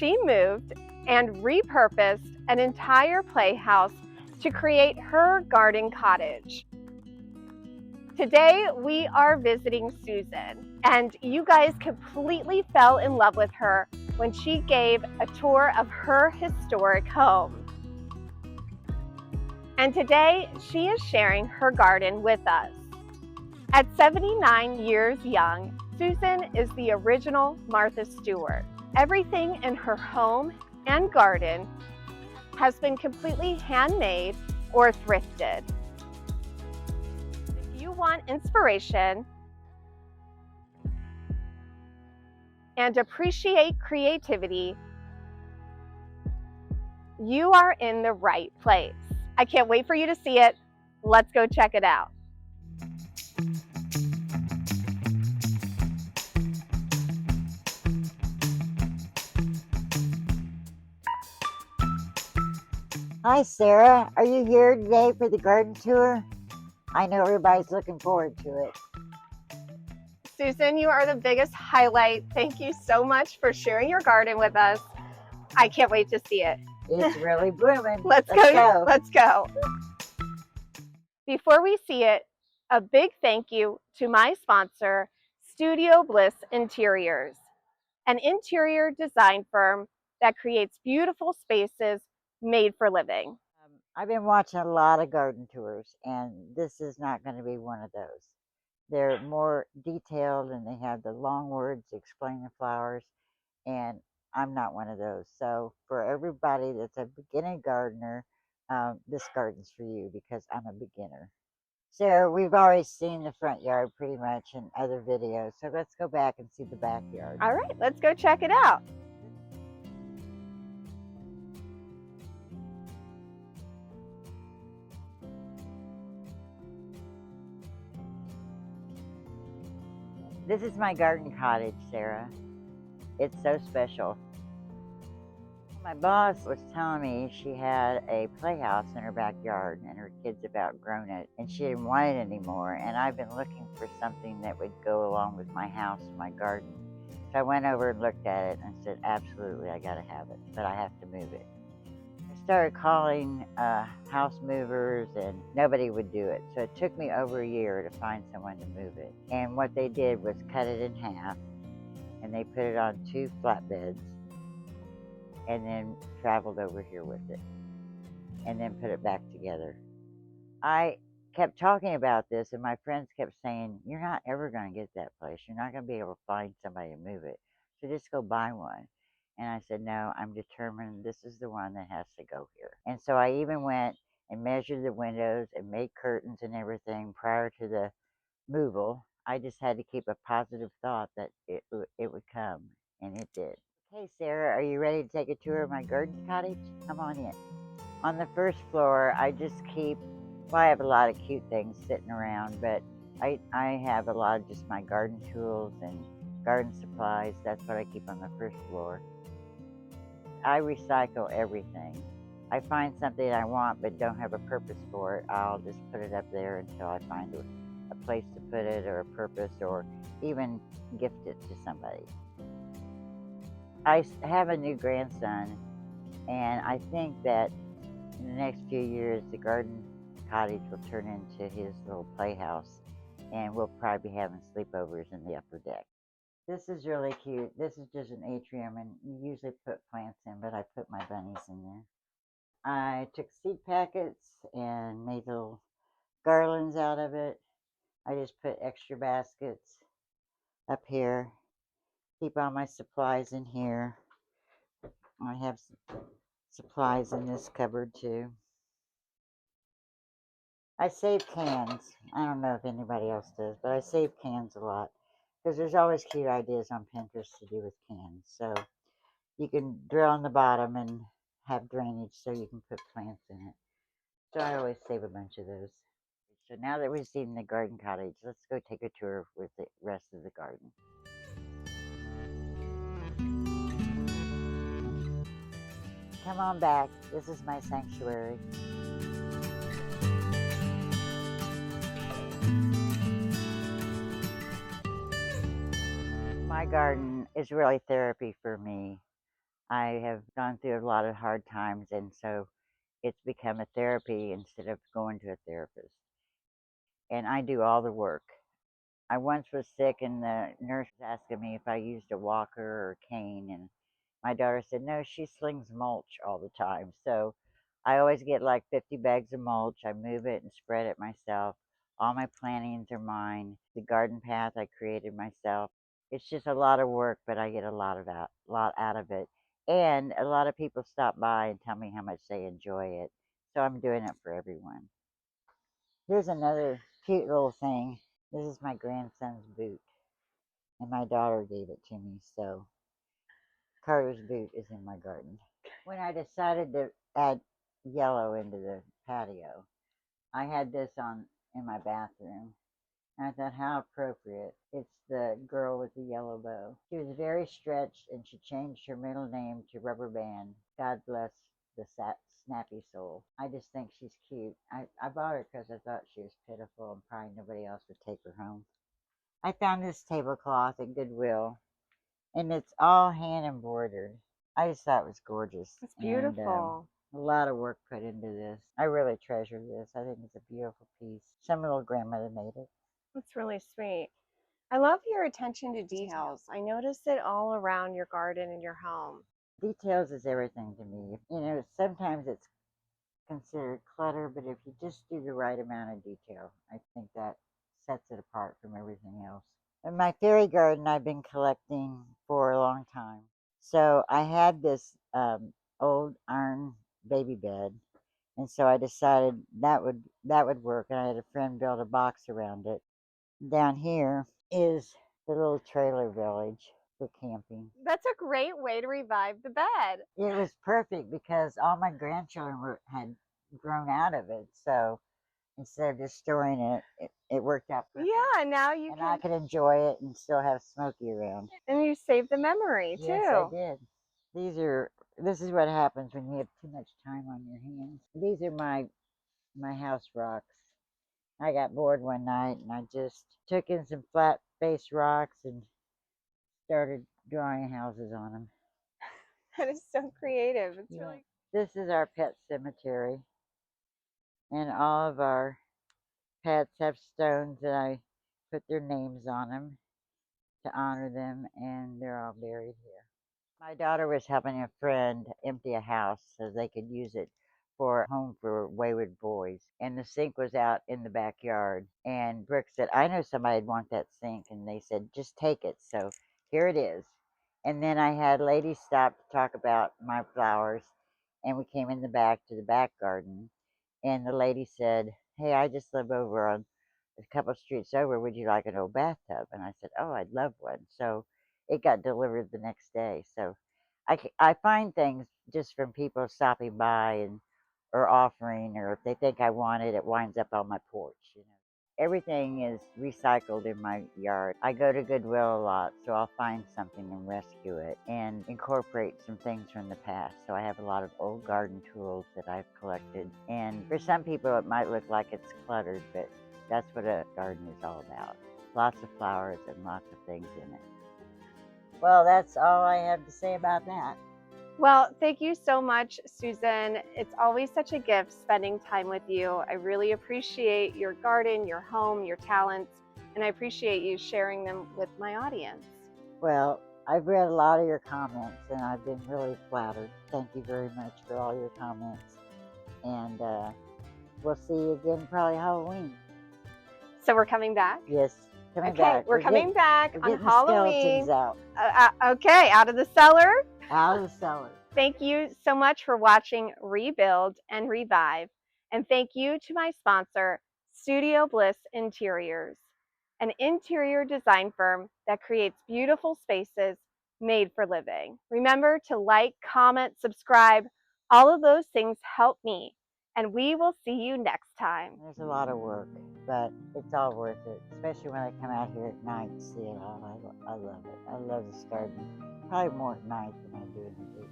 she moved and repurposed an entire playhouse to create her garden cottage. Today, we are visiting Susan, and you guys completely fell in love with her when she gave a tour of her historic home. And today, she is sharing her garden with us. At 79 years young, Susan is the original Martha Stewart. Everything in her home and garden has been completely handmade or thrifted. If you want inspiration and appreciate creativity, you are in the right place. I can't wait for you to see it. Let's go check it out. Hi, Sarah. Are you here today for the garden tour? I know everybody's looking forward to it. Susan, you are the biggest highlight. Thank you so much for sharing your garden with us. I can't wait to see it. It's really blooming. Let's go. Let's go. Before we see it, a big thank you to my sponsor, Studio Bliss Interiors, an interior design firm that creates beautiful spaces made for living. I've been watching a lot of garden tours, and this is not going to be one of those. They're more detailed, and they have the long words to explain the flowers, and I'm not one of those. So for everybody that's a beginning gardener, this garden's for you because I'm a beginner. So we've already seen the front yard pretty much in other videos, so let's go back and see the backyard. All right, let's go check it out. This is my garden cottage, Sarah. It's so special. My boss was telling me she had a playhouse in her backyard and her kids have outgrown it and she didn't want it anymore, and I've been looking for something that would go along with my house and my garden. So I went over and looked at it and said, absolutely, I gotta have it, but I have to move it. I started calling house movers and nobody would do it. So it took me over a year to find someone to move it. And what they did was cut it in half and they put it on 2 flatbeds and then traveled over here with it and then put it back together. I kept talking about this and my friends kept saying, you're not ever going to get that place. You're not going to be able to find somebody to move it. So just go buy one. And I said, no, I'm determined this is the one that has to go here. And so I even went and measured the windows and made curtains and everything prior to the moval. I just had to keep a positive thought that it would come, and it did. Hey, Sarah, are you ready to take a tour of my garden cottage? Come on in. On the first floor, I just keep, well, I have a lot of cute things sitting around, but I have a lot of just my garden tools and garden supplies. That's what I keep on the first floor. I recycle everything. I find something I want but don't have a purpose for it, I'll just put it up there until I find a place to put it or a purpose, or even gift it to somebody. I have a new grandson, and I think that in the next few years the garden cottage will turn into his little playhouse, and we'll probably be having sleepovers in the upper deck. This is really cute. This is just an atrium, and you usually put plants in, but I put my bunnies in there. I took seed packets and made little garlands out of it. I just put extra baskets up here. Keep all my supplies in here. I have supplies in this cupboard too. I save cans. I don't know if anybody else does, but I save cans a lot because there's always cute ideas on Pinterest to do with cans. So you can drill on the bottom and have drainage so you can put plants in it. So I always save a bunch of those. So now that we've seen the garden cottage, let's go take a tour with the rest of the garden. Come on back. This is my sanctuary. My garden is really therapy for me. I have gone through a lot of hard times, and so it's become a therapy instead of going to a therapist. And I do all the work. I once was sick, and the nurse was asking me if I used a walker or a cane, and my daughter said, no, she slings mulch all the time. So I always get like 50 bags of mulch. I move it and spread it myself. All my plantings are mine. The garden path I created myself. It's just a lot of work, but I get a lot out of it. And a lot of people stop by and tell me how much they enjoy it. So I'm doing it for everyone. Here's another cute little thing. This is my grandson's boot, and my daughter gave it to me. So Carter's boot is in my garden. When I decided to add yellow into the patio, I had this on in my bathroom. And I thought, how appropriate. It's the girl with the yellow bow. She was very stretched, and she changed her middle name to Rubber Band. God bless the snappy soul. I just think she's cute. I bought her because I thought she was pitiful and probably nobody else would take her home. I found this tablecloth at Goodwill, and it's all hand embroidered. I just thought it was gorgeous. It's And beautiful. a lot of work put into this. I really treasure this. I think it's a beautiful piece. Some little grandmother made it. That's really sweet. I love your attention to details. I notice it all around your garden and your home. Details is everything to me. You know, sometimes it's considered clutter, but if you just do the right amount of detail, I think that sets it apart from everything else. In my fairy garden, I've been collecting for a long time. So I had this old iron baby bed, and so I decided that would work. And I had a friend build a box around it. Down here is the little trailer village for camping. That's a great way to revive the bed. It was perfect because all my grandchildren had grown out of it. So instead of just storing it worked out perfect. Yeah, now you And I can, could enjoy it and still have Smokey around. and you save the memory Yes, I too. did. This is what happens when you have too much time on your hands. These are my house rocks. I got bored one night and I just took in some flat face rocks and started drawing houses on them. That is so creative. It's Yeah. really This is our pet cemetery, and all of our pets have stones that I put their names on them to honor them, and they're all buried here. My daughter was helping a friend empty a house so they could use it for a home for wayward boys. And the sink was out in the backyard. And Brooke said, I know somebody'd want that sink. And they said, just take it. So here it is. And then I had ladies stop to talk about my flowers. And we came in the back to the back garden. And the lady said, hey, I just live over on a couple streets over. Would you like an old bathtub? And I said, oh, I'd love one. So it got delivered the next day. So I find things just from people stopping by and or offering, or if they think I want it, it winds up on my porch. You know, everything is recycled in my yard. I go to Goodwill a lot, so I'll find something and rescue it and incorporate some things from the past. So I have a lot of old garden tools that I've collected. And for some people, it might look like it's cluttered, but that's what a garden is all about. Lots of flowers and lots of things in it. Well, that's all I have to say about that. Well, thank you so much, Susan. It's always such a gift spending time with you. I really appreciate your garden, your home, your talents, and I appreciate you sharing them with my audience. Well, I've read a lot of your comments and I've been really flattered. Thank you very much for all your comments. And we'll see you again probably Halloween. So we're coming back? Yes, coming Okay, back. we're coming back We're on getting Halloween. the skeletons out. Okay, out of the cellar. Out of the cellar. Thank you so much for watching Rebuild and Revive. And thank you to my sponsor, Studio Bliss Interiors, an interior design firm that creates beautiful spaces made for living. Remember to like, comment, subscribe. All of those things help me. And we will see you next time. There's a lot of work, but it's all worth it, especially when I come out here at night and see it all. I love it. I love this garden, probably more at night than I do in the day.